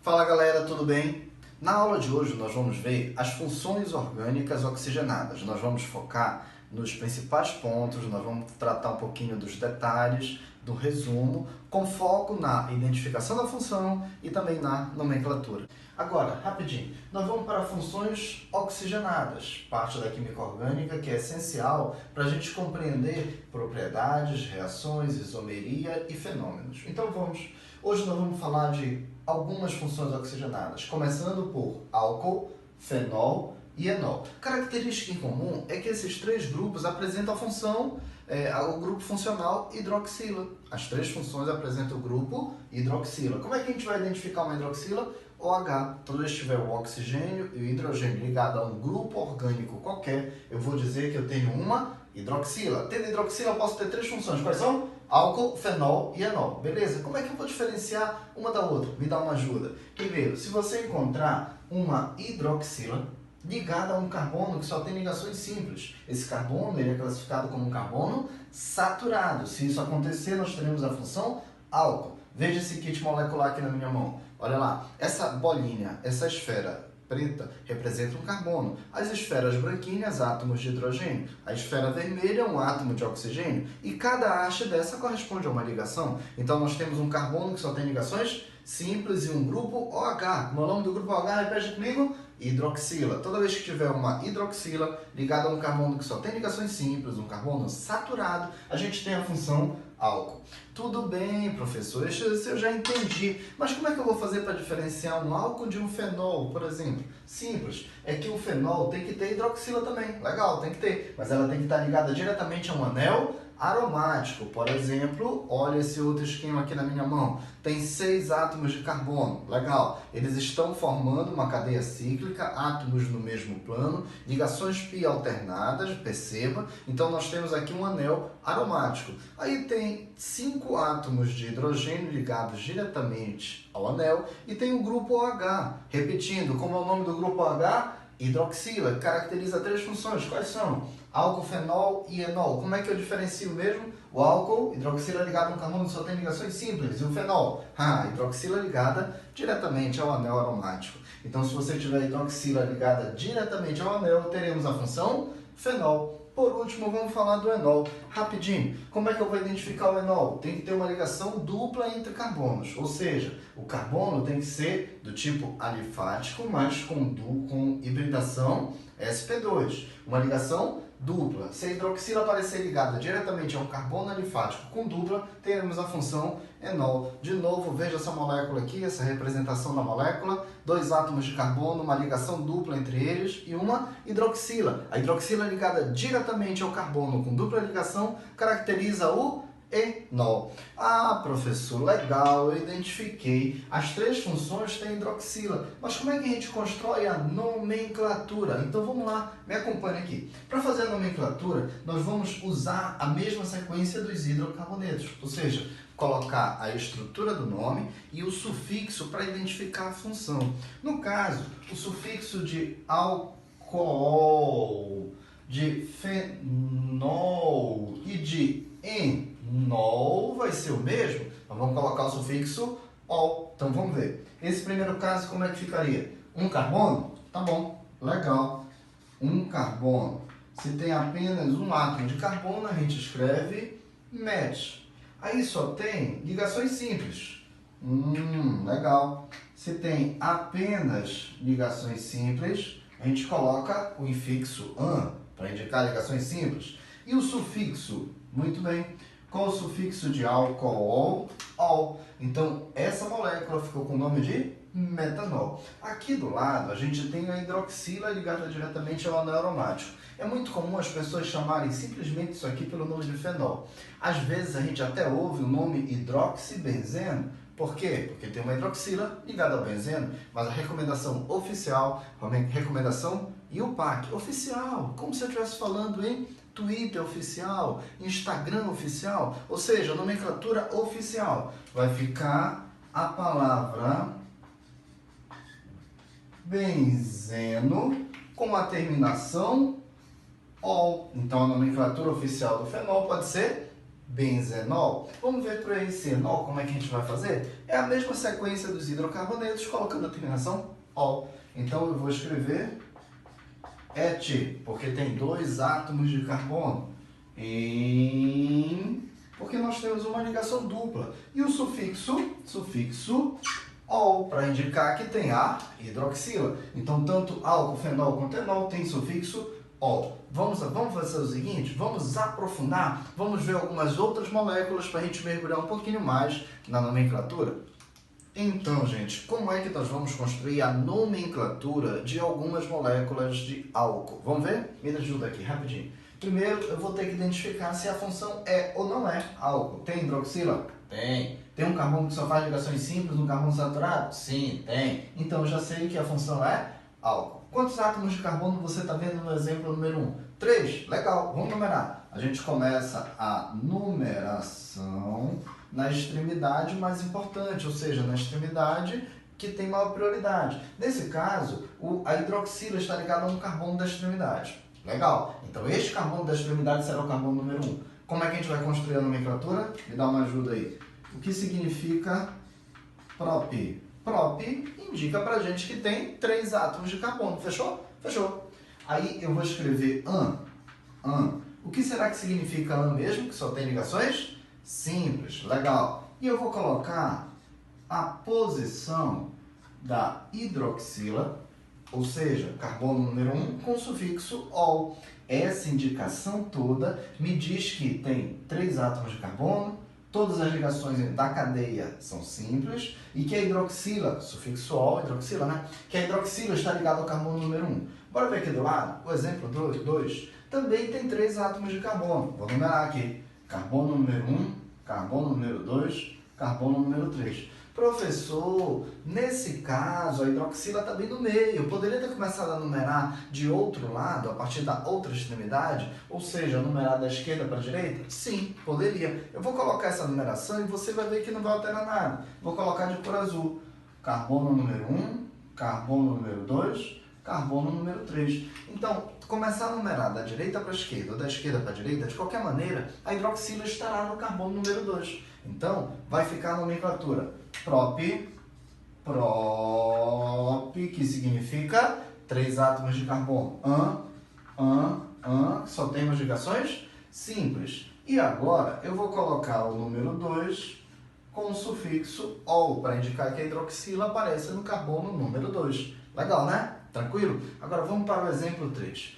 Fala galera, tudo bem? Na aula de hoje nós vamos ver as funções orgânicas oxigenadas. Nós vamos focar nos principais pontos, nós vamos tratar um pouquinho dos detalhes, do resumo, com foco na identificação da função e também na nomenclatura. Agora, rapidinho, nós vamos para funções oxigenadas, parte da química orgânica que é essencial para a gente compreender propriedades, reações, isomeria e fenômenos. Então hoje nós vamos falar de algumas funções oxigenadas, começando por álcool, fenol e enol. Característica em comum é que esses três grupos apresentam a função, o grupo funcional hidroxila. As três funções apresentam o grupo hidroxila. Como é que a gente vai identificar uma hidroxila? OH. Toda vez que tiver o oxigênio e o hidrogênio ligado a um grupo orgânico qualquer, eu vou dizer que eu tenho uma hidroxila. Tendo hidroxila, eu posso ter três funções. Quais são? Álcool, fenol e enol. Beleza? Como é que eu vou diferenciar uma da outra? Me dá uma ajuda. Primeiro, se você encontrar uma hidroxila ligada a um carbono que só tem ligações simples, esse carbono ele é classificado como um carbono saturado. Se isso acontecer, nós teremos a função álcool. Veja esse kit molecular aqui na minha mão. Olha lá, essa bolinha, essa esfera preta representa um carbono. As esferas branquinhas, átomos de hidrogênio. A esfera vermelha é um átomo de oxigênio. E cada haste dessa corresponde a uma ligação. Então nós temos um carbono que só tem ligações simples e um grupo OH. O nome do grupo OH, repete comigo, hidroxila. Toda vez que tiver uma hidroxila ligada a um carbono que só tem ligações simples, um carbono saturado, a gente tem a função álcool. Tudo bem, professor, isso eu já entendi. Mas como é que eu vou fazer para diferenciar um álcool de um fenol, por exemplo? Simples. É que o fenol tem que ter hidroxila também. Legal, tem que ter. Mas ela tem que estar ligada diretamente a um anel aromático. Por exemplo, olha esse outro esquema aqui na minha mão. Tem 6 átomos de carbono. Legal. Eles estão formando uma cadeia cíclica, átomos no mesmo plano, ligações pi alternadas, perceba. Então nós temos aqui um anel aromático. Aí tem 5 átomos de hidrogênio ligados diretamente ao anel e tem o grupo OH. Repetindo, como é o nome do grupo OH? Hidroxila. Caracteriza 3 funções. Quais são? Álcool, fenol e enol. Como é que eu diferencio mesmo? O álcool, hidroxila ligado a um carbono que só tem ligações simples. E o fenol? Hidroxila ligada diretamente ao anel aromático. Então, se você tiver hidroxila ligada diretamente ao anel, teremos a função fenol. Por último, vamos falar do enol. Rapidinho, como é que eu vou identificar o enol? Tem que ter uma ligação dupla entre carbonos, ou seja, o carbono tem que ser do tipo alifático, mas com hibridação sp2. Uma ligação dupla. Se a hidroxila aparecer ligada diretamente a um carbono alifático com dupla, teremos a função enol. De novo, veja essa molécula aqui, essa representação da molécula. 2 átomos de carbono, uma ligação dupla entre eles e uma hidroxila. A hidroxila ligada diretamente ao carbono com dupla ligação caracteriza o enol. Professor, legal, eu identifiquei. As 3 funções têm hidroxila. Mas como é que a gente constrói a nomenclatura? Então vamos lá, me acompanhe aqui. Para fazer a nomenclatura, nós vamos usar a mesma sequência dos hidrocarbonetos. Ou seja, colocar a estrutura do nome e o sufixo para identificar a função. No caso, o sufixo de álcool, de fenol e de enol vai ser o mesmo. Então vamos colocar o sufixo ol. Então vamos ver. Esse primeiro caso, como é que ficaria? Um carbono? Tá bom, legal. Um carbono. Se tem apenas um átomo de carbono, a gente escreve met. Aí só tem ligações simples. Legal. Se tem apenas ligações simples, a gente coloca o infixo an para indicar ligações simples. E o sufixo? Muito bem. Qual o sufixo de álcool? Ol. Então, essa molécula ficou com o nome de metanol. Aqui do lado, a gente tem a hidroxila ligada diretamente ao anel aromático. É muito comum as pessoas chamarem simplesmente isso aqui pelo nome de fenol. Às vezes a gente até ouve o nome hidroxibenzeno. Por quê? Porque tem uma hidroxila ligada ao benzeno, mas a recomendação oficial, a recomendação IUPAC, oficial, como se eu estivesse falando em Twitter oficial, Instagram oficial, ou seja, a nomenclatura oficial. Vai ficar a palavra benzeno com a terminação ol. Então a nomenclatura oficial do fenol pode ser benzenol. Vamos ver para esse enol como é que a gente vai fazer? É a mesma sequência dos hidrocarbonetos, colocando a terminação ol. Então eu vou escrever et, porque tem 2 átomos de carbono, em, porque nós temos uma ligação dupla. E o sufixo ol, para indicar que tem a hidroxila. Então, tanto álcool, fenol quanto enol tem sufixo ol. Vamos fazer o seguinte, vamos aprofundar, vamos ver algumas outras moléculas para a gente mergulhar um pouquinho mais na nomenclatura. Então, gente, como é que nós vamos construir a nomenclatura de algumas moléculas de álcool? Vamos ver? Me ajuda aqui, rapidinho. Primeiro, eu vou ter que identificar se a função é ou não é álcool. Tem hidroxila? Tem. Tem um carbono que só faz ligações simples no carbono saturado? Sim, tem. Então, eu já sei que a função é álcool. Quantos átomos de carbono você está vendo no exemplo número 1? 3. Legal, vamos numerar. A gente começa a numeração na extremidade mais importante, ou seja, na extremidade que tem maior prioridade. Nesse caso, a hidroxila está ligada a um carbono da extremidade. Legal. Então, este carbono da extremidade será o carbono número 1. Como é que a gente vai construir a nomenclatura? Me dá uma ajuda aí. O que significa prop? Prop indica pra gente que tem 3 átomos de carbono. Fechou? Fechou. Aí eu vou escrever an. O que será que significa an mesmo? Que só tem ligações simples. Legal. E eu vou colocar a posição da hidroxila, ou seja, carbono número 1 com sufixo ol. Essa indicação toda me diz que tem 3 átomos de carbono, todas as ligações da cadeia são simples e que a hidroxila, sufixo ol, hidroxila, né? Que a hidroxila está ligada ao carbono número 1. Bora ver aqui do lado, o exemplo 2, também tem 3 átomos de carbono. Vou numerar aqui, carbono número 1, carbono número 2, carbono número 3. Professor, nesse caso a hidroxila está bem no meio. Eu poderia ter começado a numerar de outro lado, a partir da outra extremidade, ou seja, numerar da esquerda para a direita? Sim, poderia. Eu vou colocar essa numeração e você vai ver que não vai alterar nada. Vou colocar de cor azul. Carbono número 1, carbono número 2, carbono número 3. Então, começar a numerar da direita para a esquerda ou da esquerda para a direita, de qualquer maneira, a hidroxila estará no carbono número 2. Então, vai ficar a nomenclatura prop, que significa 3 átomos de carbono. Só temos ligações simples. E agora, eu vou colocar o número 2 com o sufixo ol, para indicar que a hidroxila aparece no carbono número 2. Legal, né? Tranquilo? Agora vamos para o exemplo 3.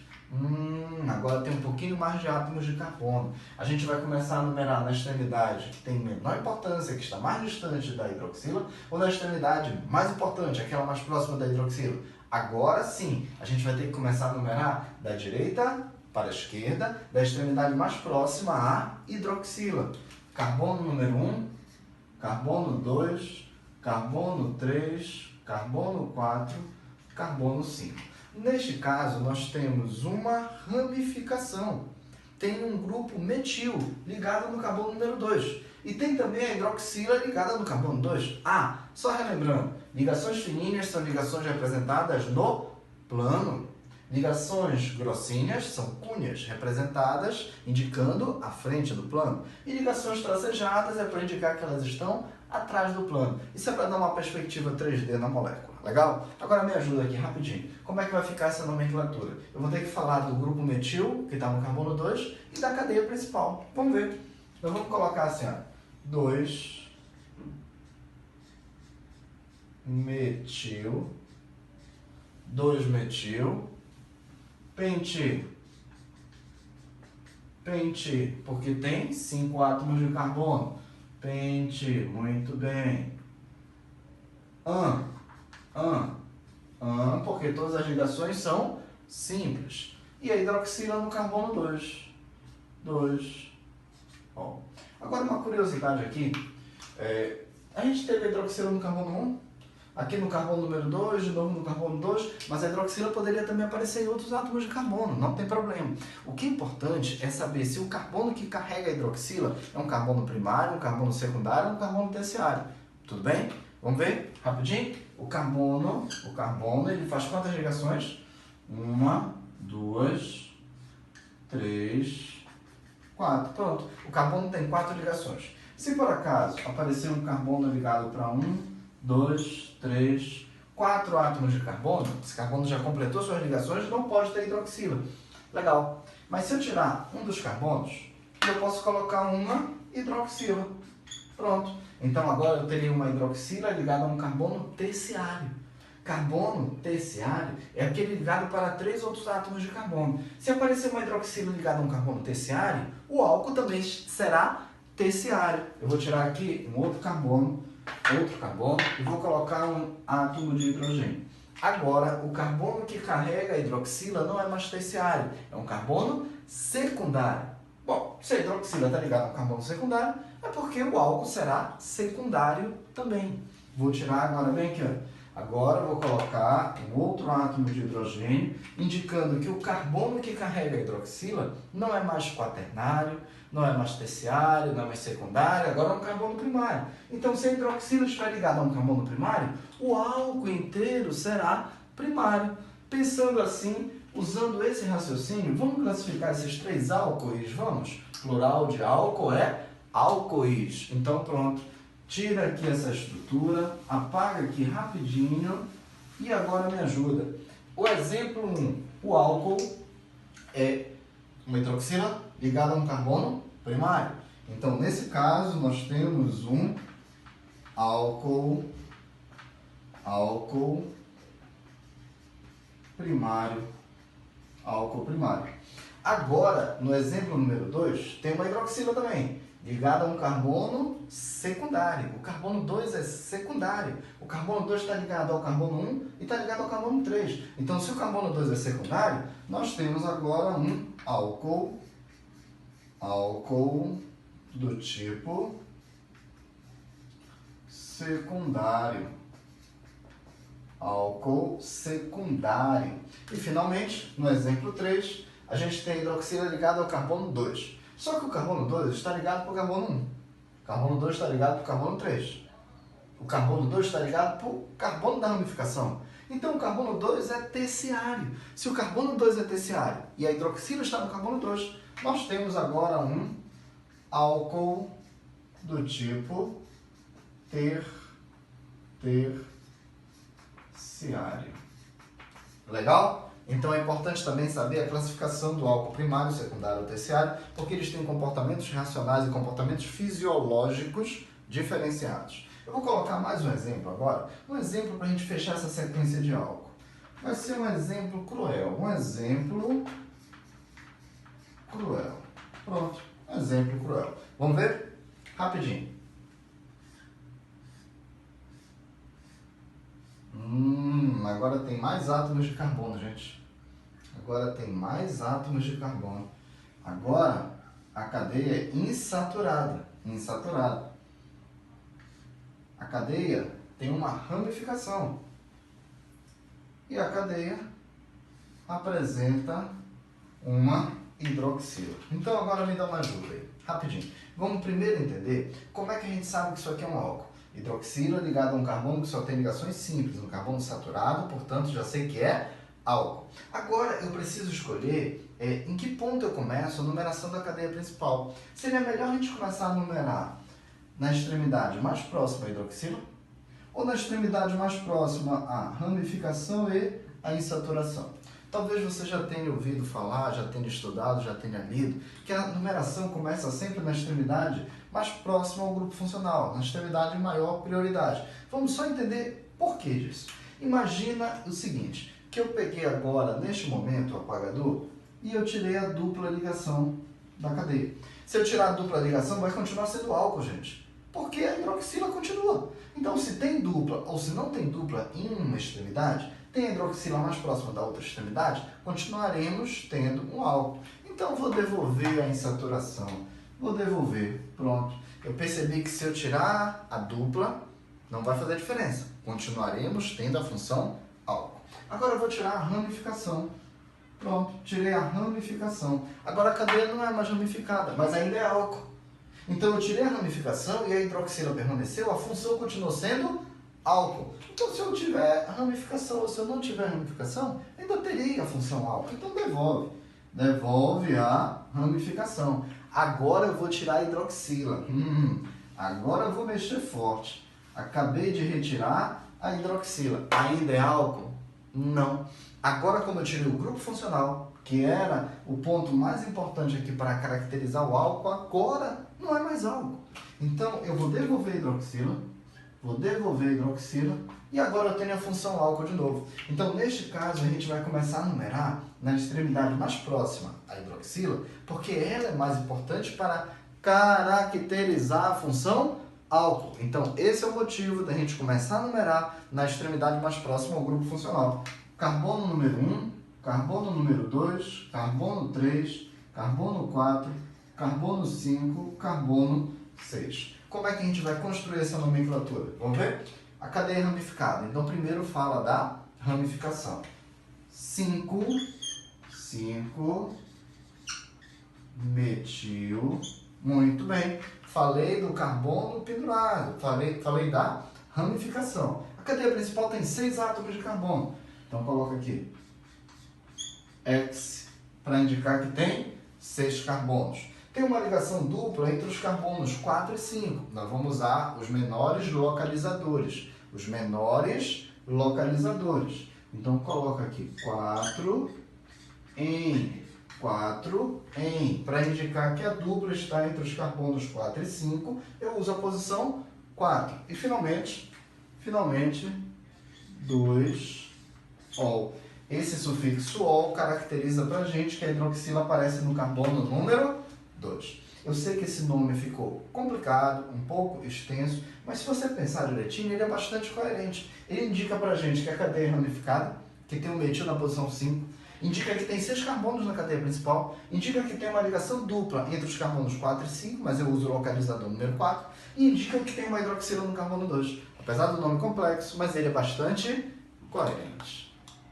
Agora tem um pouquinho mais de átomos de carbono. A gente vai começar a numerar na extremidade que tem menor importância, que está mais distante da hidroxila, ou na extremidade mais importante, aquela mais próxima da hidroxila. Agora sim, a gente vai ter que começar a numerar da direita para a esquerda, da extremidade mais próxima à hidroxila. Carbono número 1, carbono 2, carbono 3, carbono 4, carbono 5. Neste caso, nós temos uma ramificação. Tem um grupo metil ligado no carbono número 2. E tem também a hidroxila ligada no carbono 2. Só relembrando, ligações fininhas são ligações representadas no plano. Ligações grossinhas são cunhas representadas indicando a frente do plano. E ligações tracejadas é para indicar que elas estão atrás do plano. Isso é para dar uma perspectiva 3D na molécula. Legal? Agora me ajuda aqui rapidinho. Como é que vai ficar essa nomenclatura? Eu vou ter que falar do grupo metil, que está no carbono 2, e da cadeia principal. Vamos ver. Então vamos colocar assim, 2 metil, 2 metil, penti, porque tem 5 átomos de carbono. Penti, muito bem. Porque todas as ligações são simples. E a hidroxila no carbono 2. Bom, agora uma curiosidade aqui. A gente teve a hidroxila no carbono 1, aqui no carbono número 2, de novo no carbono 2, mas a hidroxila poderia também aparecer em outros átomos de carbono, não tem problema. O que é importante é saber se o carbono que carrega a hidroxila é um carbono primário, um carbono secundário ou um carbono terciário. Tudo bem? Vamos ver rapidinho? O carbono, ele faz quantas ligações? 1, 2, 3, 4. Pronto. O carbono tem 4 ligações. Se por acaso aparecer um carbono ligado para 1, 2, 3, 4 átomos de carbono, esse carbono já completou suas ligações, não pode ter hidroxila. Legal. Mas se eu tirar um dos carbonos, eu posso colocar uma hidroxila. Pronto. Então agora eu teria uma hidroxila ligada a um carbono terciário. Carbono terciário é aquele ligado para 3 outros átomos de carbono. Se aparecer uma hidroxila ligada a um carbono terciário, o álcool também será terciário. Eu vou tirar aqui um outro carbono e vou colocar um átomo de hidrogênio. Agora, o carbono que carrega a hidroxila não é mais terciário, é um carbono secundário. Bom, se a hidroxila está ligada a um carbono secundário, é porque o álcool será secundário também. Vou tirar agora, bem aqui, ó. Agora vou colocar um outro átomo de hidrogênio, indicando que o carbono que carrega a hidroxila não é mais quaternário, não é mais terciário, não é mais secundário, agora é um carbono primário. Então, se a hidroxila estiver ligada a um carbono primário, o álcool inteiro será primário. Pensando assim, usando esse raciocínio, vamos classificar esses 3 álcoois, vamos? Plural de álcool é álcoois. Então, pronto. Tira aqui essa estrutura, apaga aqui rapidinho e agora me ajuda. O exemplo 1, o álcool é uma hidroxila ligada a um carbono primário. Então, nesse caso, nós temos um álcool primário. Agora, no exemplo número 2, tem uma hidroxila também, ligada a um carbono secundário. O carbono 2 é secundário. O carbono 2 está ligado ao carbono 1 e está ligado ao carbono 3. Então, se o carbono 2 é secundário, nós temos agora um álcool do tipo secundário. Álcool secundário. E, finalmente, no exemplo 3, a gente tem a hidroxila ligada ao carbono 2. Só que o carbono 2 está ligado para o carbono 1. O carbono 2 está ligado para o carbono 3. O carbono 2 está ligado para o carbono da ramificação. Então, o carbono 2 é terciário. Se o carbono 2 é terciário e a hidroxila está no carbono 2, nós temos agora um álcool do tipo terciário. Legal? Então é importante também saber a classificação do álcool primário, secundário ou terciário, porque eles têm comportamentos reacionais e comportamentos fisiológicos diferenciados. Eu vou colocar mais um exemplo agora, um exemplo para a gente fechar essa sequência de álcool. Vai ser um exemplo cruel, Pronto, um exemplo cruel. Vamos ver? Rapidinho. Agora tem mais átomos de carbono, gente. Agora tem mais átomos de carbono. Agora a cadeia é insaturada. A cadeia tem uma ramificação. E a cadeia apresenta uma hidroxila. Então agora me dá uma ajuda aí, rapidinho. Vamos primeiro entender como é que a gente sabe que isso aqui é um álcool. Hidroxila ligada a um carbono que só tem ligações simples, um carbono saturado, portanto já sei que é álcool. Agora eu preciso escolher em que ponto eu começo a numeração da cadeia principal. Seria melhor a gente começar a numerar na extremidade mais próxima à hidroxila ou na extremidade mais próxima à ramificação e à insaturação. Talvez você já tenha ouvido falar, já tenha estudado, já tenha lido, que a numeração começa sempre na extremidade mais próxima ao grupo funcional, na extremidade de maior prioridade. Vamos só entender por que disso. Imagina o seguinte, que eu peguei agora, neste momento, o apagador e eu tirei a dupla ligação da cadeia. Se eu tirar a dupla ligação, vai continuar sendo álcool, gente, porque a hidroxila continua. Então, se tem dupla ou se não tem dupla em uma extremidade, tem a hidroxila mais próxima da outra extremidade, continuaremos tendo um álcool. Então, vou devolver a insaturação. Vou devolver. Pronto. Eu percebi que se eu tirar a dupla, não vai fazer diferença. Continuaremos tendo a função álcool. Agora eu vou tirar a ramificação. Pronto, tirei a ramificação. Agora a cadeia não é mais ramificada, mas ainda é álcool. Então eu tirei a ramificação e a hidroxila permaneceu, a função continuou sendo álcool. Então se eu tiver ramificação ou se eu não tiver ramificação, ainda teria a função álcool. Então devolve a ramificação. Agora eu vou tirar a hidroxila. Agora eu vou mexer forte. Acabei de retirar a hidroxila. Ainda é álcool? Não. Agora, como eu tirei o grupo funcional, que era o ponto mais importante aqui para caracterizar o álcool, agora não é mais álcool. Então, eu vou devolver a hidroxila, e agora eu tenho a função álcool de novo. Então, neste caso, a gente vai começar a numerar na extremidade mais próxima a hidroxila, porque ela é mais importante para caracterizar a função álcool. Então, esse é o motivo da gente começar a numerar na extremidade mais próxima ao grupo funcional. Carbono número 1, carbono número 2, carbono 3, carbono 4, carbono 5, carbono 6. Como é que a gente vai construir essa nomenclatura? Vamos ver? A cadeia ramificada. Então, primeiro fala da ramificação. 5 metil. Muito bem. Falei do carbono pendurado. Falei da ramificação. A cadeia principal tem 6 átomos de carbono. Então, coloca aqui X para indicar que tem 6 carbonos. Tem uma ligação dupla entre os carbonos 4 e 5. Nós vamos usar os menores localizadores. Então, coloca aqui 4 em, para indicar que a dupla está entre os carbonos 4 e 5. Eu uso a posição 4. E, finalmente 2-ol. Esse sufixo ol caracteriza para a gente que a hidroxila aparece no carbono número 2. Eu sei que esse nome ficou complicado, um pouco extenso, mas se você pensar direitinho, ele é bastante coerente. Ele indica para a gente que a cadeia é ramificada, que tem um metil na posição 5, indica que tem 6 carbonos na cadeia principal, indica que tem uma ligação dupla entre os carbonos 4 e 5, mas eu uso o localizador número 4, e indica que tem uma hidroxila no carbono 2. Apesar do nome complexo, mas ele é bastante coerente.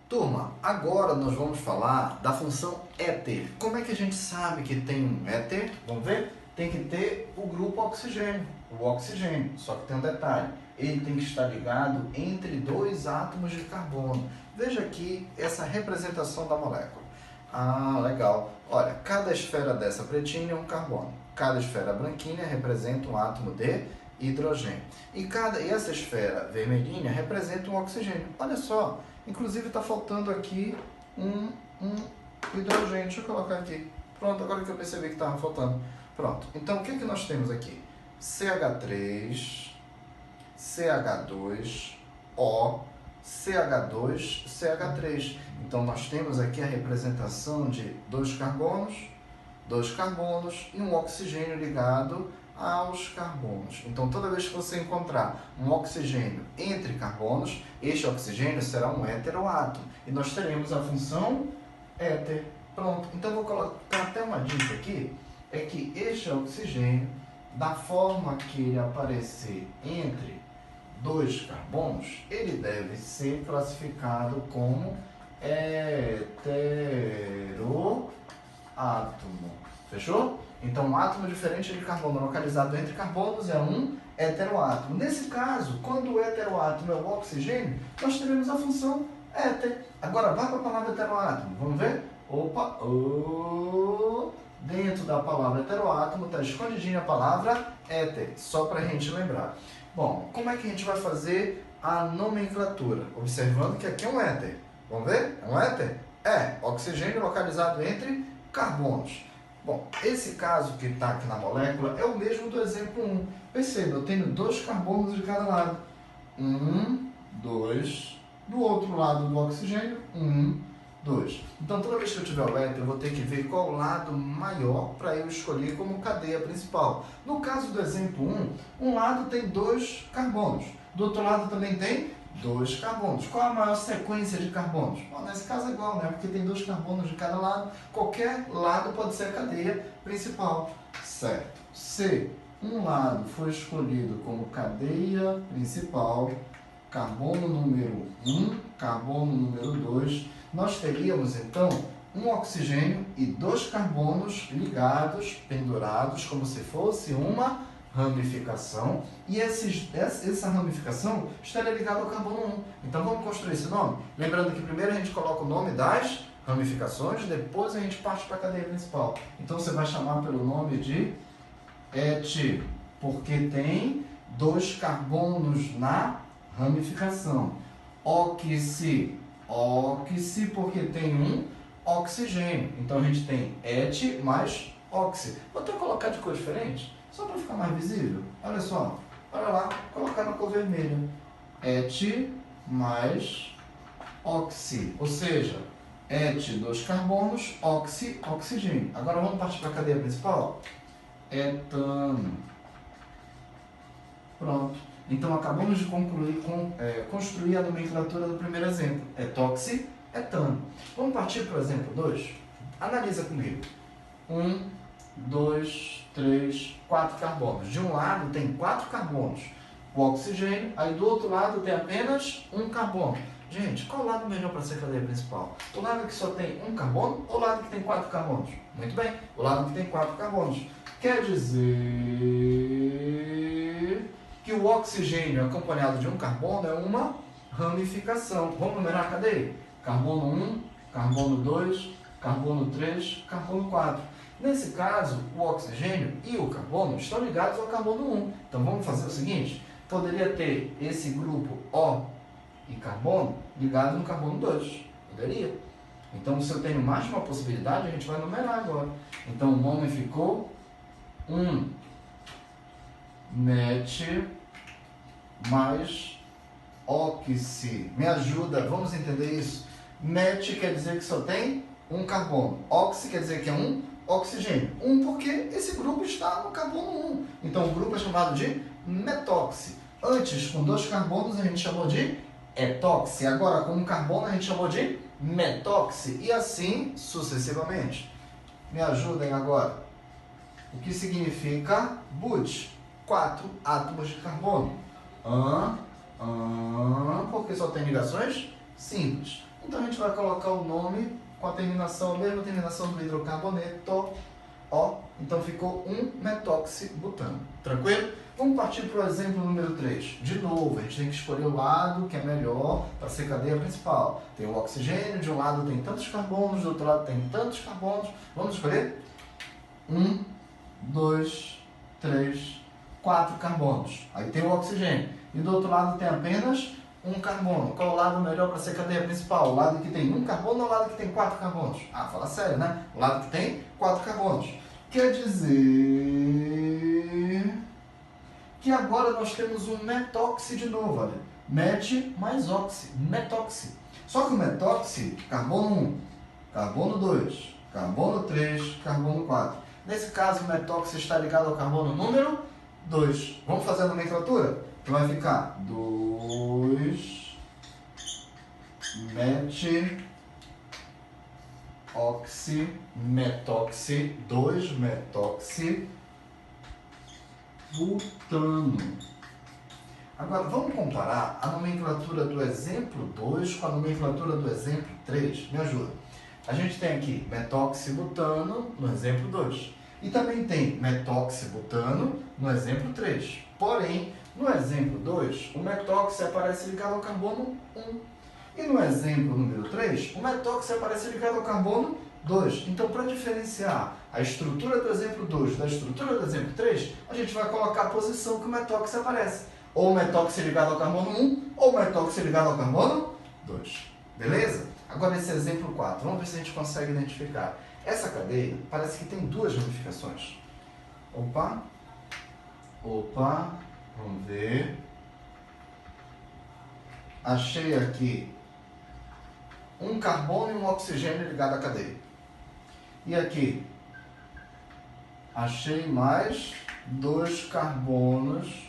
Turma, agora nós vamos falar da função éter. Como é que a gente sabe que tem um éter? Vamos ver? Tem que ter o grupo oxigênio, só que tem um detalhe, ele tem que estar ligado entre 2 átomos de carbono. Veja aqui essa representação da molécula. Ah, legal. Olha, cada esfera dessa pretinha é um carbono, cada esfera branquinha representa um átomo de hidrogênio. E essa esfera vermelhinha representa um oxigênio. Olha só. Inclusive está faltando aqui um hidrogênio. Deixa eu colocar aqui. Pronto, agora que eu percebi que estava faltando. Pronto. Então, o que nós temos aqui? CH3, CH2O, CH2, CH3. Então, nós temos aqui a representação de 2 carbonos e um oxigênio ligado aos carbonos. Então, toda vez que você encontrar um oxigênio entre carbonos, este oxigênio será um heteroátomo. E nós teremos a função éter. Pronto. Então, vou colocar até uma dica aqui, é que este oxigênio, da forma que ele aparecer entre 2 carbonos, ele deve ser classificado como heteroátomo. Fechou? Então, um átomo diferente de carbono localizado entre carbonos é um heteroátomo. Nesse caso, quando o heteroátomo é o oxigênio, nós teremos a função éter. Agora, vai para a palavra heteroátomo. Vamos ver? Opa! Dentro da palavra heteroátomo está escondidinha a palavra éter, só para a gente lembrar. Bom, como é que a gente vai fazer a nomenclatura? Observando que aqui é um éter. Vamos ver? É um éter? É, oxigênio localizado entre carbonos. Bom, esse caso que está aqui na molécula é o mesmo do exemplo 1. Perceba, eu tenho 2 carbonos de cada lado. 1, 2. Do outro lado do oxigênio, 1, 2. Então, toda vez que eu tiver o éter, eu vou ter que ver qual o lado maior para eu escolher como cadeia principal. No caso do exemplo 1, um lado tem 2 carbonos. Do outro lado também tem 2 carbonos. Qual a maior sequência de carbonos? Bom, nesse caso é igual, né? Porque tem 2 carbonos de cada lado. Qualquer lado pode ser a cadeia principal. Certo. Se um lado for escolhido como cadeia principal, carbono número 1, carbono número 2, nós teríamos então um oxigênio e 2 carbonos ligados, pendurados, como se fosse uma ramificação, e essa ramificação estaria ligada ao carbono 1. Então vamos construir esse nome? Lembrando que primeiro a gente coloca o nome das ramificações, depois a gente parte para a cadeia principal. Então você vai chamar pelo nome de et, porque tem 2 carbonos na ramificação. Oxi, porque tem um oxigênio. Então a gente tem et mais oxi. Vou até colocar de cor diferente, só para ficar mais visível. Olha só, olha lá, vou colocar na cor vermelha. Et mais oxi, ou seja, et 2 carbonos, oxi, oxigênio. Agora vamos partir para a cadeia principal? Etano. Pronto. Então acabamos de construir a nomenclatura do primeiro exemplo. Etoxi, etano. Vamos partir para o exemplo 2? Analisa comigo. 1, 2, 3, 4 carbonos. De um lado tem 4 carbonos, o oxigênio, aí do outro lado tem apenas um carbono. Gente, qual o lado melhor para ser cadeia principal? O lado que só tem um carbono ou o lado que tem 4 carbonos? Muito bem, o lado que tem 4 carbonos. Quer dizer que o oxigênio acompanhado de um carbono é uma ramificação. Vamos numerar a cadeia? Carbono 1, carbono 2, carbono 3, carbono 4. Nesse caso, o oxigênio e o carbono estão ligados ao carbono 1. Então vamos fazer o seguinte, poderia ter esse grupo O e carbono ligado no carbono 2. Poderia. Então, se eu tenho mais de uma possibilidade, a gente vai numerar agora. Então, o nome ficou 1 met mais oxi. Me ajuda, vamos entender isso? Met quer dizer que só tem um carbono. Oxi quer dizer que é um oxigênio. Porque esse grupo está no carbono 1. Então, o grupo é chamado de metoxi. Antes, com 2 carbonos, a gente chamou de etoxi. Agora, com um carbono, a gente chamou de metoxi. E assim, sucessivamente. Me ajudem agora. O que significa but? 4 átomos de carbono. Porque só tem ligações simples. Então, a gente vai colocar o nome com a terminação, a mesma terminação do hidrocarboneto, O. Então, ficou 1-metoxibutano. Tranquilo? Vamos partir para o exemplo número 3. De novo, a gente tem que escolher o lado que é melhor para ser cadeia principal. Tem o oxigênio, de um lado tem tantos carbonos, do outro lado tem tantos carbonos. Vamos escolher? 1, 2, 3, 4 carbonos. Aí tem o oxigênio. E do outro lado tem apenas um carbono. Qual o lado melhor para ser cadeia principal? O lado que tem um carbono ou o lado que tem 4 carbonos? Ah, fala sério, né? O lado que tem 4 carbonos. Quer dizer que agora nós temos um metoxi de novo, olha. Met mais oxi, metoxi. Só que o metoxi, carbono 1, carbono 2, carbono 3, carbono 4. Nesse caso, o metoxi está ligado ao carbono número 2. Vamos fazer a nomenclatura? Então vai ficar 2 met oxi, metoxi, 2 metoxi butano. Agora vamos comparar a nomenclatura do exemplo 2 com a nomenclatura do exemplo 3. Me ajuda. A gente tem aqui metoxibutano no exemplo 2 e também tem metoxibutano no exemplo 3. Porém, no exemplo 2, o metoxi aparece ligado ao carbono 1. E no exemplo número 3, o metoxi aparece ligado ao carbono 2. Então, para diferenciar a estrutura do exemplo 2 da estrutura do exemplo 3, a gente vai colocar a posição que o metoxi aparece. Ou o metoxi ligado ao carbono 1, ou o metoxi ligado ao carbono 2. Beleza? Agora esse exemplo 4, vamos ver se a gente consegue identificar. Essa cadeia parece que tem 2 ramificações. Opa, vamos ver. Achei aqui um carbono e um oxigênio ligado à cadeia. E aqui, achei mais 2 carbonos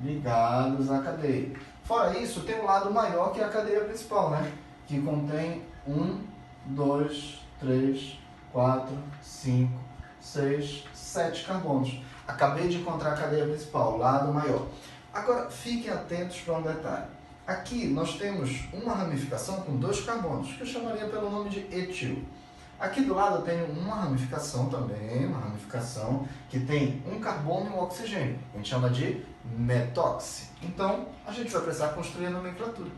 ligados à cadeia. Fora isso, tem um lado maior que é a cadeia principal, né? Que contém 1, 2, 3, 4, 5, 6, 7 carbonos. Acabei de encontrar a cadeia principal, o lado maior. Agora, fiquem atentos para um detalhe. Aqui nós temos uma ramificação com 2 carbonos, que eu chamaria pelo nome de etil. Aqui do lado eu tenho uma ramificação também, uma ramificação que tem um carbono e um oxigênio. A gente chama de metoxi. Então, a gente vai precisar construir a nomenclatura.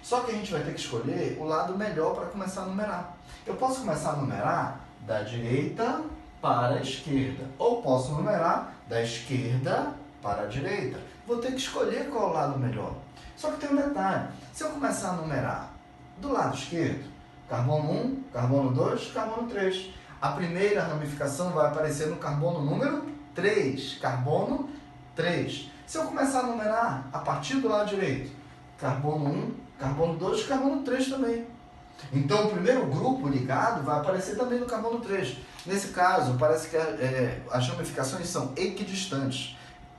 Só que a gente vai ter que escolher o lado melhor para começar a numerar. Eu posso começar a numerar da direita para a esquerda, ou posso numerar da esquerda para a direita. Vou ter que escolher qual é o lado melhor. Só que tem um detalhe, se eu começar a numerar do lado esquerdo, carbono 1, carbono 2, carbono 3, a primeira ramificação vai aparecer no carbono número 3, carbono 3. Se eu começar a numerar a partir do lado direito, carbono 1, carbono 2 e carbono 3 também. Então, o primeiro grupo ligado vai aparecer também no carbono 3. Nesse caso, parece que as ramificações são equidistantes.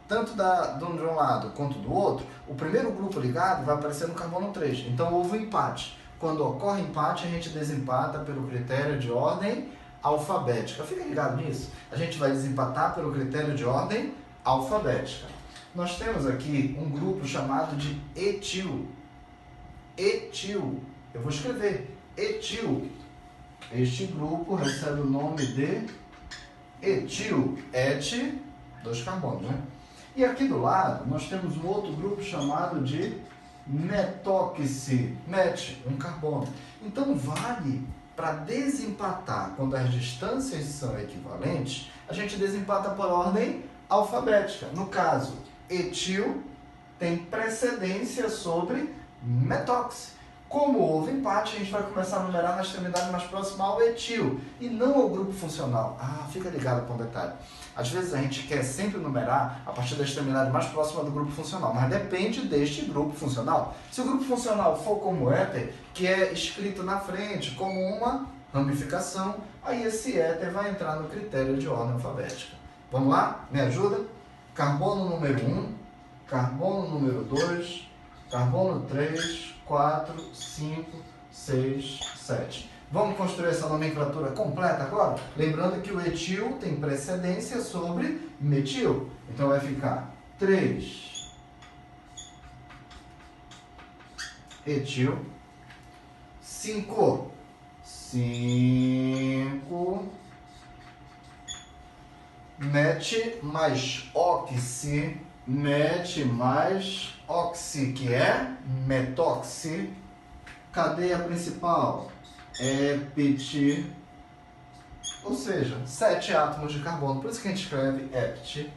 Tanto de um lado quanto do outro, o primeiro grupo ligado vai aparecer no carbono 3. Então, houve um empate. Quando ocorre empate, a gente desempata pelo critério de ordem alfabética. Fica ligado nisso. A gente vai desempatar pelo critério de ordem alfabética. Nós temos aqui um grupo chamado de etil. Etil. Eu vou escrever etil. Este grupo recebe o nome de etil. Et, 2 carbonos, né? E aqui do lado, nós temos um outro grupo chamado de metóxi. Met, 1 carbono. Então, vale para desempatar, quando as distâncias são equivalentes, a gente desempata por ordem alfabética. No caso, etil tem precedência sobre metóxi. Como houve empate, a gente vai começar a numerar na extremidade mais próxima ao etil e não ao grupo funcional. Fica ligado com um detalhe. Às vezes a gente quer sempre numerar a partir da extremidade mais próxima do grupo funcional, mas depende deste grupo funcional. Se o grupo funcional for como éter, que é escrito na frente como uma ramificação, aí esse éter vai entrar no critério de ordem alfabética. Vamos lá? Me ajuda? Carbono número 1, carbono número 2, carbono 3, 4, 5, 6, 7. Vamos construir essa nomenclatura completa agora? Lembrando que o etil tem precedência sobre metil. Então vai ficar 3 etil, 5 met mais oxi, que é metóxi. Cadeia principal, ept, ou seja, 7 átomos de carbono, por isso que a gente escreve ept.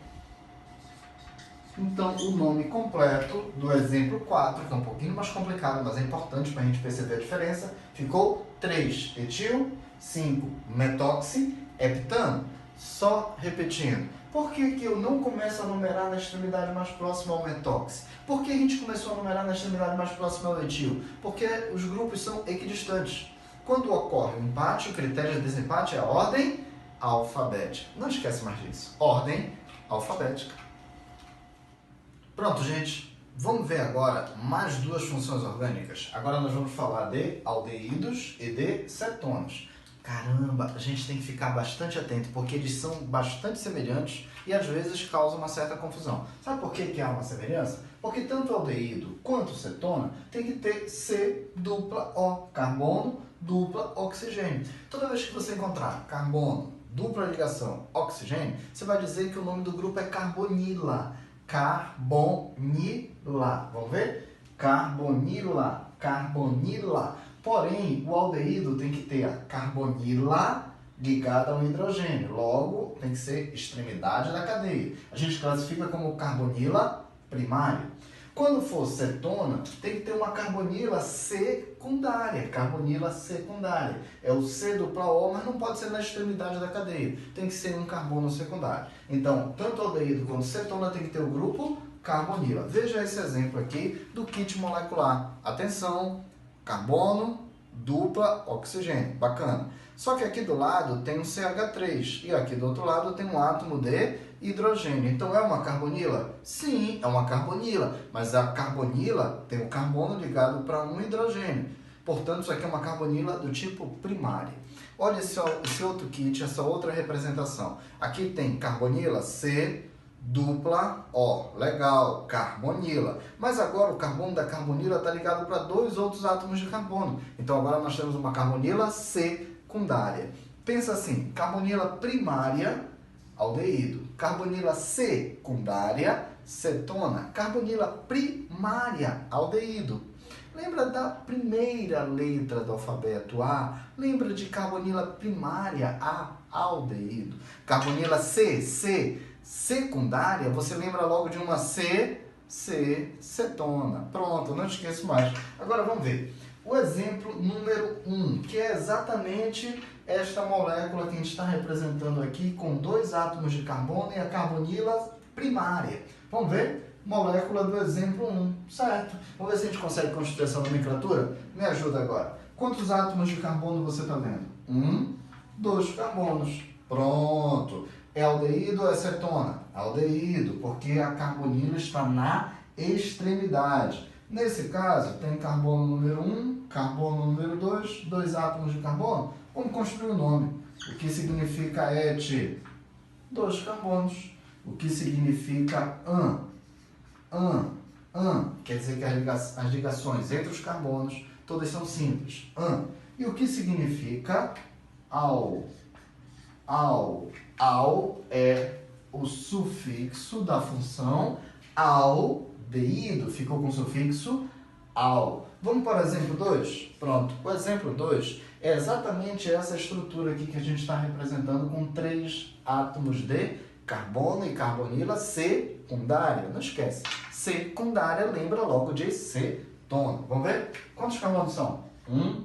Então, o nome completo do exemplo 4, que é um pouquinho mais complicado, mas é importante para a gente perceber a diferença, ficou 3 etil, 5 metóxi, heptano. Só repetindo. Por que eu não começo a numerar na extremidade mais próxima ao metóxi? Por que a gente começou a numerar na extremidade mais próxima ao etil? Porque os grupos são equidistantes. Quando ocorre um empate, o critério de desempate é a ordem alfabética. Não esquece mais disso. Ordem alfabética. Pronto, gente. Vamos ver agora mais 2 funções orgânicas. Agora nós vamos falar de aldeídos e de cetonas. Caramba, a gente tem que ficar bastante atento, porque eles são bastante semelhantes e às vezes causam uma certa confusão. Sabe por que há uma semelhança? Porque tanto o aldeído quanto cetona tem que ter C dupla O, carbono dupla oxigênio. Toda vez que você encontrar carbono, dupla ligação, oxigênio, você vai dizer que o nome do grupo é carbonila. Carbonila. Vamos ver? Carbonila. Porém, o aldeído tem que ter a carbonila ligada ao hidrogênio. Logo, tem que ser extremidade da cadeia. A gente classifica como carbonila primário. Quando for cetona, tem que ter uma carbonila secundária. É o C dupla O, mas não pode ser na extremidade da cadeia. Tem que ser um carbono secundário. Então, tanto aldeído quanto cetona tem que ter o grupo carbonila. Veja esse exemplo aqui do kit molecular. Atenção! Carbono, dupla, oxigênio. Bacana. Só que aqui do lado tem um CH3 e aqui do outro lado tem um átomo de hidrogênio. Então é uma carbonila? Sim, é uma carbonila. Mas a carbonila tem o carbono ligado para um hidrogênio. Portanto, isso aqui é uma carbonila do tipo primária. Olha esse outro kit, essa outra representação. Aqui tem carbonila C, dupla O, legal, carbonila. Mas agora o carbono da carbonila está ligado para 2 outros átomos de carbono. Então agora nós temos uma carbonila secundária. Pensa assim, carbonila primária, aldeído. Carbonila secundária, cetona. Carbonila primária, aldeído. Lembra da primeira letra do alfabeto A? Lembra de carbonila primária A, aldeído. Carbonila C, secundária, você lembra logo de uma cetona. Pronto, não esqueço mais. Agora vamos ver. O exemplo número 1, que é exatamente esta molécula que a gente está representando aqui com 2 átomos de carbono e a carbonila primária. Vamos ver? Molécula do exemplo 1, certo? Vamos ver se a gente consegue construir essa nomenclatura? Me ajuda agora. Quantos átomos de carbono você está vendo? 2 carbonos. Pronto. É aldeído ou é cetona? Aldeído, porque a carbonila está na extremidade. Nesse caso, tem carbono número 1, carbono número 2, 2 átomos de carbono. Vamos construir o nome. O que significa et? 2 carbonos. O que significa quer dizer que as ligações entre os carbonos todas são simples. E o que significa al? Al é o sufixo da função aldeído. Ficou com o sufixo al. Vamos para o exemplo 2? Pronto. O exemplo 2 é exatamente essa estrutura aqui que a gente está representando com 3 átomos de carbono e carbonila secundária. Não esquece. Secundária lembra logo de cetona. Vamos ver? Quantos carbonos são? 1,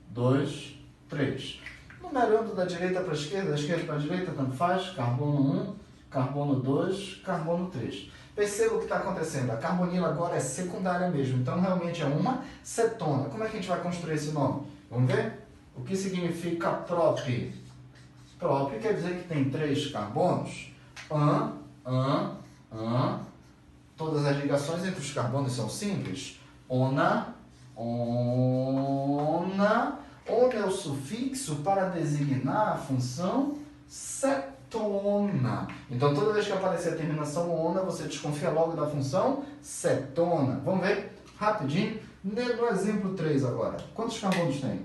2, 3. Numerando da direita para a esquerda, da esquerda para a direita, tanto faz. Carbono 1, carbono 2, carbono 3. Perceba o que está acontecendo. A carbonila agora é secundária mesmo. Então, realmente é uma cetona. Como é que a gente vai construir esse nome? Vamos ver? O que significa prop? Prop quer dizer que tem 3 carbonos. Todas as ligações entre os carbonos são simples. Ona é o sufixo para designar a função cetona. Então, toda vez que aparecer a terminação ona, você desconfia logo da função cetona. Vamos ver? Rapidinho. No exemplo 3 agora. Quantos carbonos tem?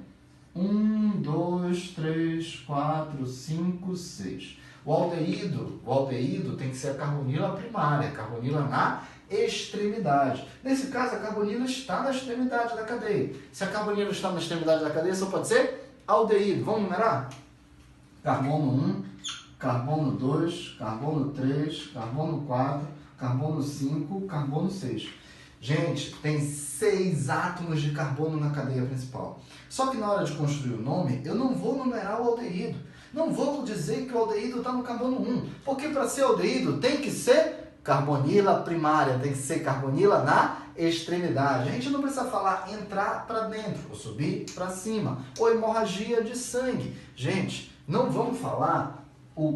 1, 2, 3, 4, 5, 6. O aldeído tem que ser a carbonila primária, a carbonila na extremidade. Nesse caso, a carbonila está na extremidade da cadeia. Se a carbonila está na extremidade da cadeia, só pode ser aldeído. Vamos numerar? Carbono 1, carbono 2, carbono 3, carbono 4, carbono 5, carbono 6. Gente, tem 6 átomos de carbono na cadeia principal. Só que na hora de construir o nome, eu não vou numerar o aldeído. Não vou dizer que o aldeído está no carbono 1, porque para ser aldeído tem que ser carbonila primária, tem que ser carbonila na extremidade. A gente não precisa falar entrar para dentro, ou subir para cima, ou hemorragia de sangue. Gente, não vamos falar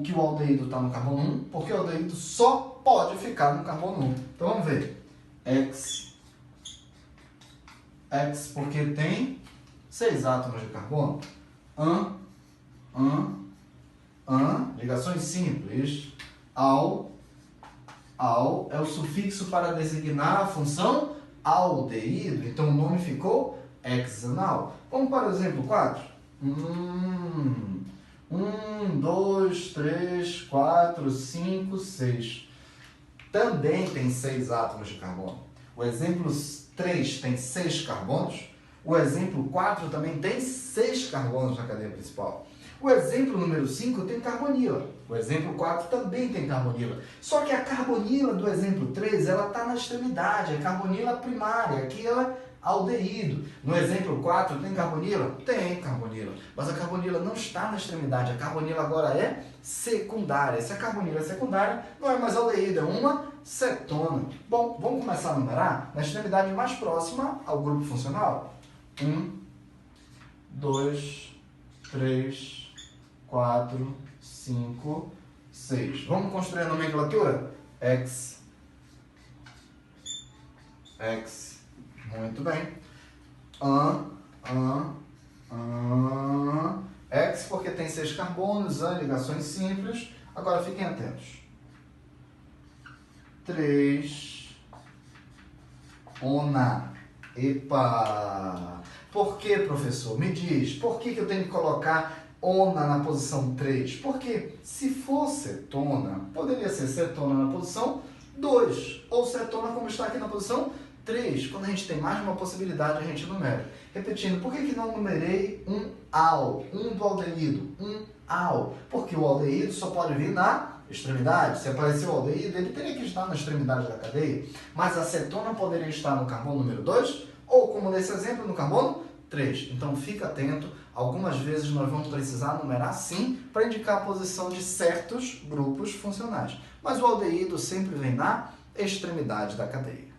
que o aldeído está no carbono 1, porque o aldeído só pode ficar no carbono 1. Então vamos ver. X, porque tem 6 átomos de carbono. Ligações simples. Al é o sufixo para designar a função aldeído. Então o nome ficou hexanal. Vamos para o exemplo 4. 1, 2, 3, 4, 5, 6. Também tem 6 átomos de carbono. O exemplo 3 tem 6 carbonos. O exemplo 4 também tem 6 carbonos na cadeia principal. O exemplo número 5 tem carbonila. O exemplo 4 também tem carbonila. Só que a carbonila do exemplo 3, ela está na extremidade, é carbonila primária, aqui ela é aldeído. No exemplo 4 tem carbonila? Tem carbonila. Mas a carbonila não está na extremidade, a carbonila agora é secundária. Se a carbonila é secundária, não é mais aldeído, é uma cetona. Bom, vamos começar a numerar na extremidade mais próxima ao grupo funcional. 1, 2, 3, 4, 5, 6. Vamos construir a nomenclatura? X. Muito bem. X porque tem 6 carbonos, ligações simples. Agora fiquem atentos. 3. Ona. Epa! Por que, professor? Me diz, por que eu tenho que colocar ona na posição 3? Porque se for cetona, poderia ser cetona na posição 2, ou cetona como está aqui na posição 3, quando a gente tem mais de uma possibilidade, a gente numera. Repetindo, por que não numerei um al, um do aldeído, um al? Porque o aldeído só pode vir na extremidade. Se aparecer o aldeído, ele teria que estar na extremidade da cadeia. Mas a cetona poderia estar no carbono número 2, ou como nesse exemplo, no carbono 3. Então fica atento, algumas vezes nós vamos precisar numerar sim, para indicar a posição de certos grupos funcionais. Mas o aldeído sempre vem na extremidade da cadeia.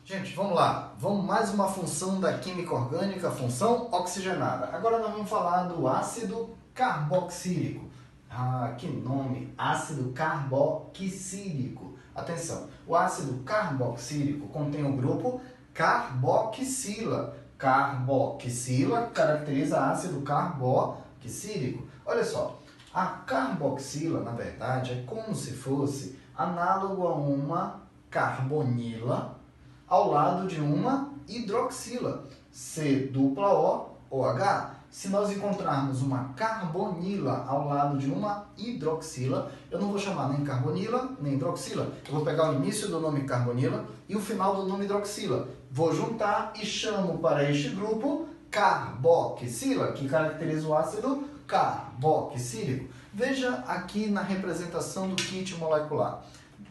Gente, vamos lá. Vamos mais uma função da química orgânica, função oxigenada. Agora nós vamos falar do ácido carboxílico. Ah, que nome! Ácido carboxílico. Atenção, o ácido carboxílico contém o grupo carboxila. Carboxila caracteriza ácido carboxílico. Olha só, a carboxila, na verdade, é como se fosse análogo a uma carbonila ao lado de uma hidroxila, C-O-H. Se nós encontrarmos uma carbonila ao lado de uma hidroxila, eu não vou chamar nem carbonila, nem hidroxila. Eu vou pegar o início do nome carbonila e o final do nome hidroxila. Vou juntar e chamo para este grupo carboxila, que caracteriza o ácido carboxílico. Veja aqui na representação do kit molecular.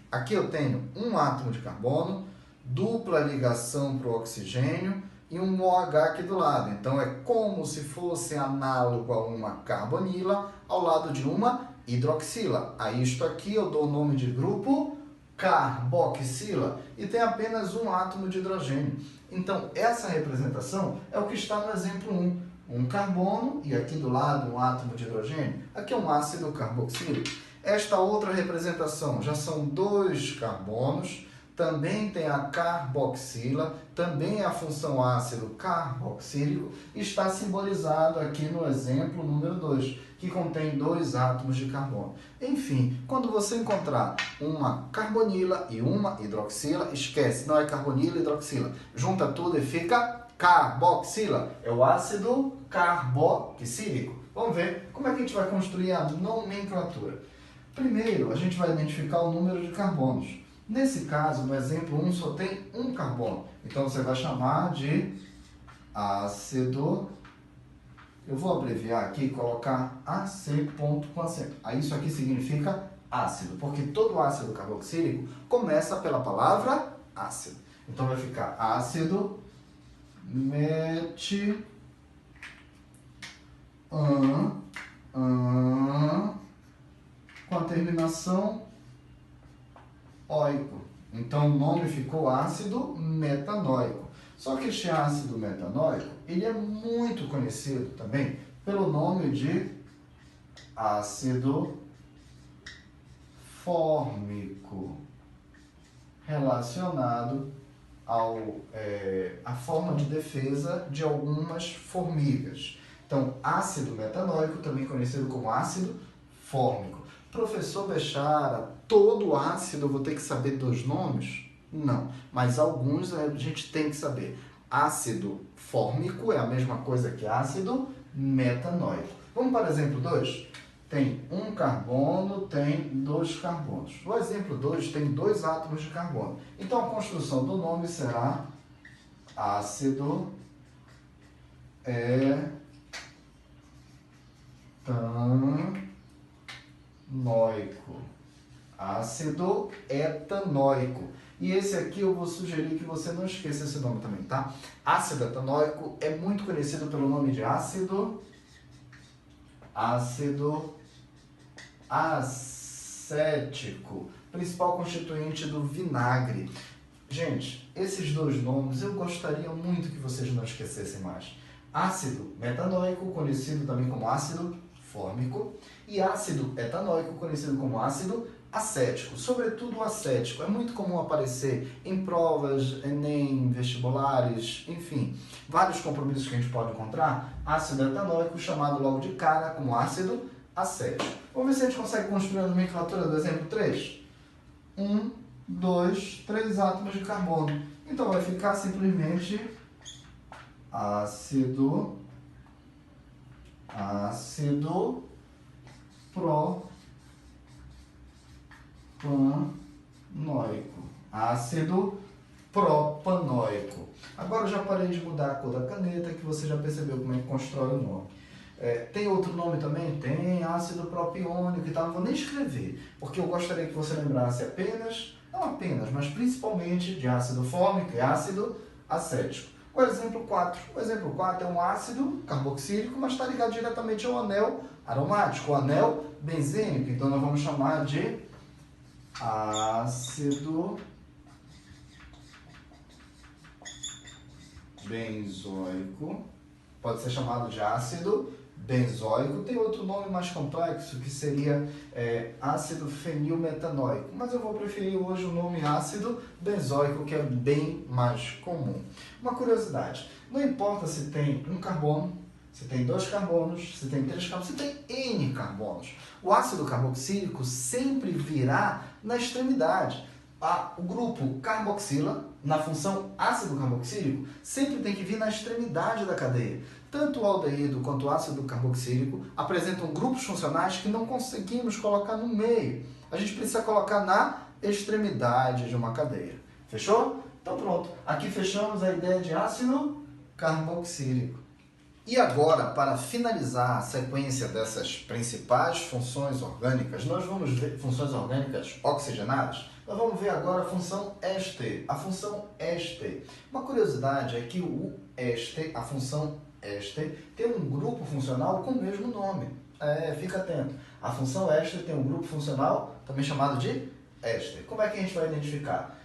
Aqui eu tenho um átomo de carbono, dupla ligação para o oxigênio e um OH aqui do lado. Então é como se fosse análogo a uma carbonila ao lado de uma hidroxila. A isto aqui eu dou o nome de grupo carboxila e tem apenas um átomo de hidrogênio. Então essa representação é o que está no exemplo 1. Um carbono e aqui do lado um átomo de hidrogênio. Aqui é um ácido carboxílico. Esta outra representação já são 2 carbonos. Também tem a carboxila, também é a função ácido carboxílico, e está simbolizado aqui no exemplo número 2, que contém 2 átomos de carbono. Enfim, quando você encontrar uma carbonila e uma hidroxila, esquece, não é carbonila e hidroxila. Junta tudo e fica carboxila, é o ácido carboxílico. Vamos ver como é que a gente vai construir a nomenclatura. Primeiro, a gente vai identificar o número de carbonos. Nesse caso, no exemplo 1, só tem um carbono. Então, você vai chamar de ácido. Eu vou abreviar aqui e colocar AC ponto com acento. Aí, isso aqui significa ácido, porque todo ácido carboxílico começa pela palavra ácido. Então, vai ficar ácido com a terminação oico. Então o nome ficou ácido metanóico. Só que este ácido metanóico, ele é muito conhecido também pelo nome de ácido fórmico, relacionado à forma de defesa de algumas formigas. Então, ácido metanóico, também conhecido como ácido fórmico. Professor Bechara, todo ácido eu vou ter que saber dos nomes? Não, mas alguns a gente tem que saber. Ácido fórmico é a mesma coisa que ácido metanóico. Vamos para o exemplo 2? Tem um carbono, tem 2 carbonos. No exemplo 2 tem 2 átomos de carbono. Então a construção do nome será ácido etanóico. Ácido etanóico. E esse aqui eu vou sugerir que você não esqueça esse nome também, tá? Ácido etanóico é muito conhecido pelo nome de ácido acético, principal constituinte do vinagre. Gente, esses 2 nomes eu gostaria muito que vocês não esquecessem mais. Ácido metanóico, conhecido também como ácido fórmico, e ácido etanóico, conhecido como ácido acético. Sobretudo o acético é muito comum aparecer em provas, Enem, vestibulares, enfim, vários compromissos que a gente pode encontrar. Ácido etanóico chamado logo de cara como ácido acético. Vamos ver se a gente consegue construir a nomenclatura do exemplo 3. 1, 2, 3 átomos de carbono. Então vai ficar simplesmente ácido propanoico. Ácido propanoico. Agora eu já parei de mudar a cor da caneta, que você já percebeu como é que constrói o nome. Tem outro nome também? Tem ácido propiônico e tal, não vou nem escrever, porque eu gostaria que você lembrasse apenas, não apenas, mas principalmente de ácido fórmico e ácido acético. O exemplo 4. O exemplo 4 é um ácido carboxílico, mas está ligado diretamente ao anel aromático, o anel benzênico. Então nós vamos chamar de ácido benzoico. Pode ser chamado de ácido benzoico. Tem outro nome mais complexo que seria ácido fenilmetanoico, mas eu vou preferir hoje o nome ácido benzoico, que é bem mais comum. Uma curiosidade, não importa se tem um carbono, se tem 2 carbonos, se tem 3 carbonos, se tem N carbonos. O ácido carboxílico sempre virá na extremidade. O grupo carboxila, na função ácido carboxílico, sempre tem que vir na extremidade da cadeia. Tanto o aldeído quanto o ácido carboxílico apresentam grupos funcionais que não conseguimos colocar no meio. A gente precisa colocar na extremidade de uma cadeia. Fechou? Então pronto. Aqui fechamos a ideia de ácido carboxílico. E agora, para finalizar a sequência dessas principais funções orgânicas, nós vamos ver funções orgânicas oxigenadas. Nós vamos ver agora a função éster. A função éster. Uma curiosidade é que o éster, a função éster, tem um grupo funcional com o mesmo nome. Fica atento. A função éster tem um grupo funcional também chamado de éster. Como é que a gente vai identificar?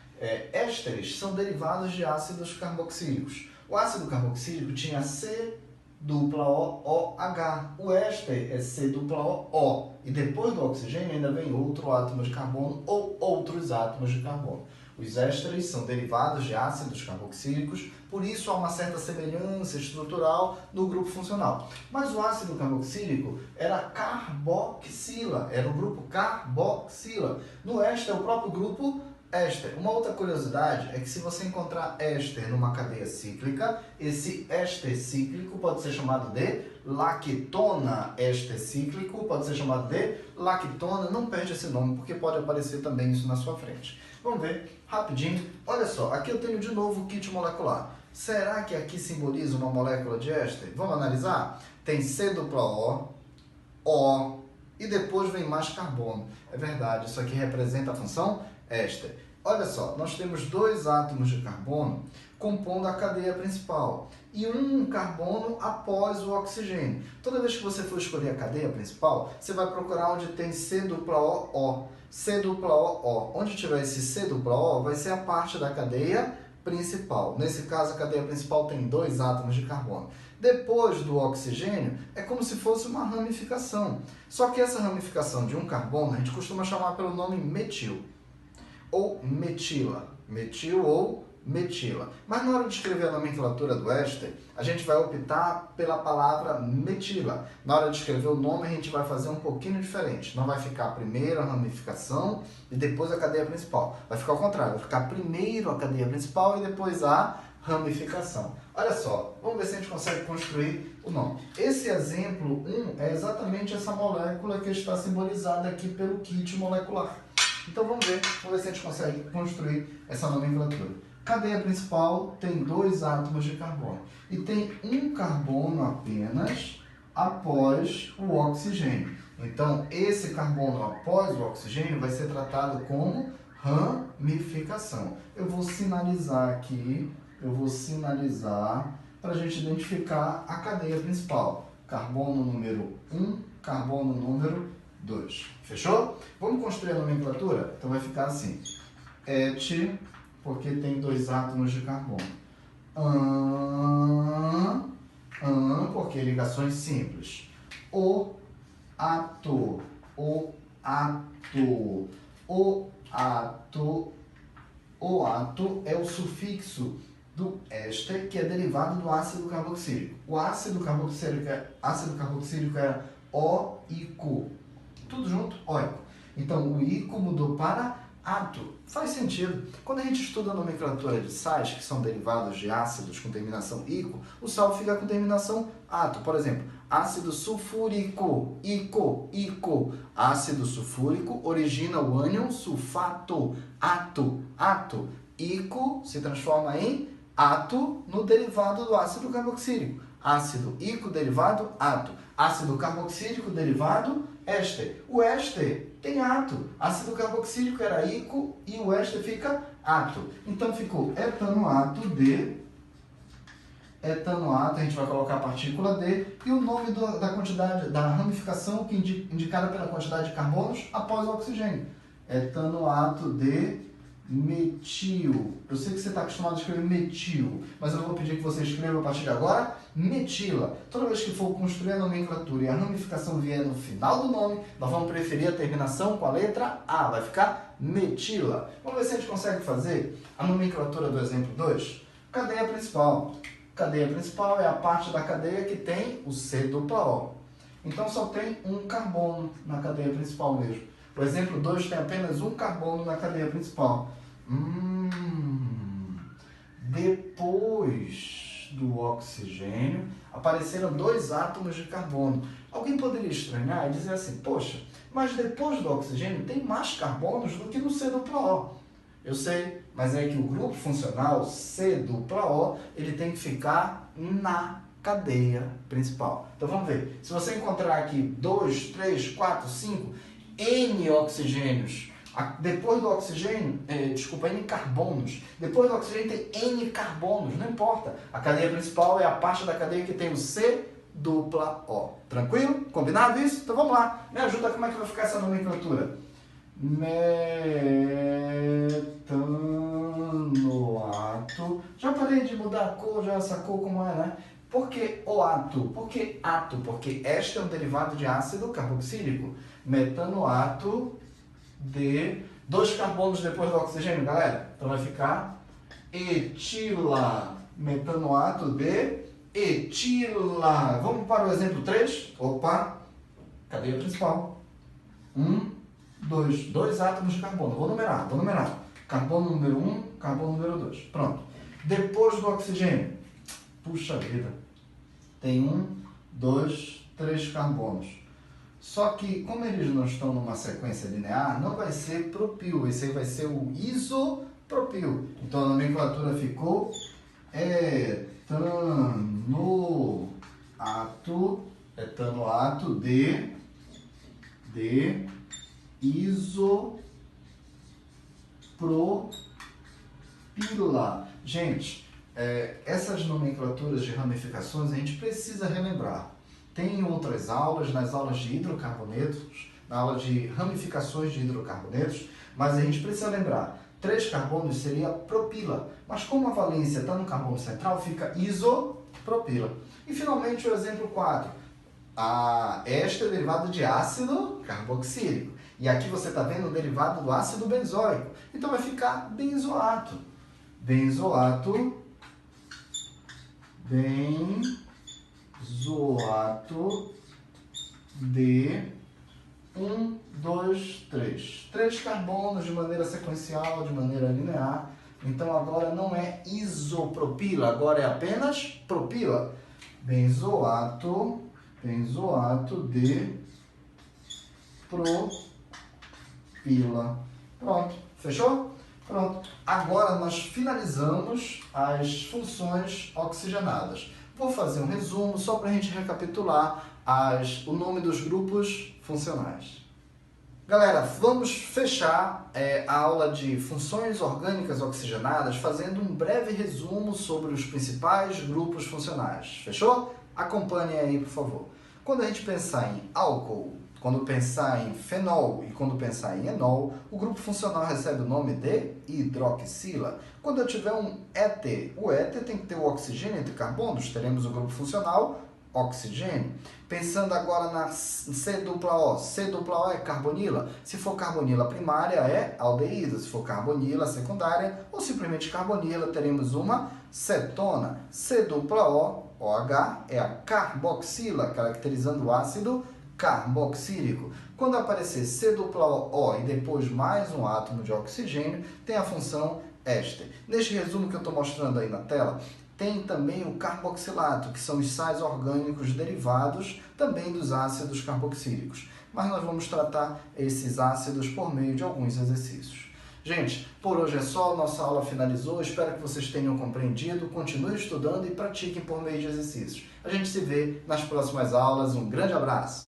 Ésteres são derivados de ácidos carboxílicos. O ácido carboxílico tinha C-OH. O éster é C-O-O. E depois do oxigênio ainda vem outro átomo de carbono ou outros átomos de carbono. Os ésteres são derivados de ácidos carboxílicos, por isso há uma certa semelhança estrutural no grupo funcional. Mas o ácido carboxílico era carboxila, era o grupo carboxila. No éster é o próprio grupo éster. Uma outra curiosidade é que se você encontrar éster numa cadeia cíclica, esse éster cíclico pode ser chamado de lactona. Éster cíclico pode ser chamado de lactona. Não perde esse nome, porque pode aparecer também isso na sua frente. Vamos ver rapidinho. Olha só, aqui eu tenho de novo o kit molecular. Será que aqui simboliza uma molécula de éster? Vamos analisar? Tem C-O, O, e depois vem mais carbono. É verdade, isso aqui representa a função éster. Olha só, nós temos 2 átomos de carbono compondo a cadeia principal e um carbono após o oxigênio. Toda vez que você for escolher a cadeia principal, você vai procurar onde tem C-O-O. C-O-O. Onde tiver esse C-O, vai ser a parte da cadeia principal. Nesse caso, a cadeia principal tem 2 átomos de carbono. Depois do oxigênio, é como se fosse uma ramificação. Só que essa ramificação de um carbono, a gente costuma chamar pelo nome metil. Ou metila. Metil ou metila. Mas na hora de escrever a nomenclatura do éster, a gente vai optar pela palavra metila. Na hora de escrever o nome, a gente vai fazer um pouquinho diferente. Não vai ficar primeiro a ramificação e depois a cadeia principal. Vai ficar ao contrário, vai ficar primeiro a cadeia principal e depois a ramificação. Olha só, vamos ver se a gente consegue construir o nome. Esse exemplo 1 é exatamente essa molécula que está simbolizada aqui pelo kit molecular. Então vamos ver se a gente consegue construir essa nomenclatura. Cadeia principal tem 2 átomos de carbono e tem um carbono apenas após o oxigênio. Então esse carbono após o oxigênio vai ser tratado como ramificação. Eu vou sinalizar aqui, para a gente identificar a cadeia principal. Carbono número 1, carbono número 2. Fechou? Vamos construir a nomenclatura? Então vai ficar assim. Et, porque tem 2 átomos de carbono. Porque ligações simples. O ato. O ato é o sufixo do éster, que é derivado do ácido carboxílico. O ácido carboxílico é oico. Tudo junto, oico. Então, o ico mudou para ato. Faz sentido. Quando a gente estuda a nomenclatura de sais, que são derivados de ácidos com terminação ico, o sal fica com terminação ato. Por exemplo, ácido sulfúrico, ico. Ácido sulfúrico origina o ânion sulfato, ato. ico se transforma em ato no derivado do ácido carboxílico. Ácido ico derivado ato. Ácido carboxílico derivado éster. O éster tem ato. Ácido carboxílico era ico e o éster fica ato. Então ficou etanoato de etanoato, a gente vai colocar a partícula D e o nome da quantidade, da ramificação que indicada pela quantidade de carbonos após o oxigênio. Etanoato de metil. Eu sei que você está acostumado a escrever metil, mas eu vou pedir que você escreva a partir de agora metila. Toda vez que for construir a nomenclatura e a ramificação vier no final do nome, nós vamos preferir a terminação com a letra A, vai ficar metila. Vamos ver se a gente consegue fazer a nomenclatura do exemplo 2. Cadeia principal. Cadeia principal é a parte da cadeia que tem o C-O. Então só tem um carbono na cadeia principal mesmo. O exemplo 2 tem apenas um carbono na cadeia principal. Depois do oxigênio, apareceram 2 átomos de carbono. Alguém poderia estranhar e dizer assim, poxa, mas depois do oxigênio tem mais carbonos do que no C-O. Eu sei, mas é que o grupo funcional C-O, ele tem que ficar na cadeia principal. Então vamos ver. Se você encontrar aqui 2, 3, 4, 5, N oxigênios, depois do oxigênio, N carbonos, depois do oxigênio tem N carbonos, não importa. A cadeia principal é a parte da cadeia que tem o C-O. Tranquilo? Combinado isso? Então vamos lá. Me ajuda como é que vai ficar essa nomenclatura. Metanoato. Já parei de mudar a cor, já sacou como é, né? Por que o ato? Por que ato? Porque este é um derivado de ácido carboxílico. Metanoato de 2 carbonos depois do oxigênio, galera. Então vai ficar etila. Metanoato de etila. Vamos para o exemplo 3. Opa, cadeia principal. 2 átomos de carbono. Vou numerar. Carbono número 1, carbono número 2. Pronto. Depois do oxigênio, puxa vida, tem 1, 2, 3 carbonos. Só que, como eles não estão numa sequência linear, não vai ser propil. Esse aí vai ser o isopropil. Então a nomenclatura ficou etanoato de isopropila. Gente, essas nomenclaturas de ramificações a gente precisa relembrar. Tem outras aulas, nas aulas de hidrocarbonetos, na aula de ramificações de hidrocarbonetos, mas a gente precisa lembrar, 3 carbonos seria propila, mas como a valência está no carbono central, fica isopropila. E finalmente o exemplo 4. Este é derivado de ácido carboxílico. E aqui você está vendo o derivado do ácido benzoico. Então vai ficar benzoato. Benzoato de 1, 2, 3. 3 carbonos de maneira sequencial, de maneira linear. Então agora não é isopropila, agora é apenas propila. Benzoato de propila. Pronto, fechou? Pronto. Agora nós finalizamos as funções oxigenadas. Vou fazer um resumo só para a gente recapitular o nome dos grupos funcionais. Galera, vamos fechar a aula de funções orgânicas oxigenadas fazendo um breve resumo sobre os principais grupos funcionais. Fechou? Acompanhe aí, por favor. Quando a gente pensar em álcool, quando pensar em fenol e quando pensar em enol, o grupo funcional recebe o nome de hidroxila. Quando eu tiver um éter, o éter tem que ter o oxigênio entre carbonos, teremos o grupo funcional oxigênio. Pensando agora na C-O, C-O é carbonila. Se for carbonila primária é aldeído, se for carbonila secundária ou simplesmente carbonila, teremos uma cetona. C-O, OH, é a carboxila, caracterizando o ácido carboxílico. Quando aparecer C-O e depois mais um átomo de oxigênio, tem a função éster. Neste resumo que eu estou mostrando aí na tela, tem também o carboxilato, que são os sais orgânicos derivados também dos ácidos carboxílicos. Mas nós vamos tratar esses ácidos por meio de alguns exercícios. Gente, por hoje é só, nossa aula finalizou, espero que vocês tenham compreendido, continuem estudando e pratiquem por meio de exercícios. A gente se vê nas próximas aulas, um grande abraço!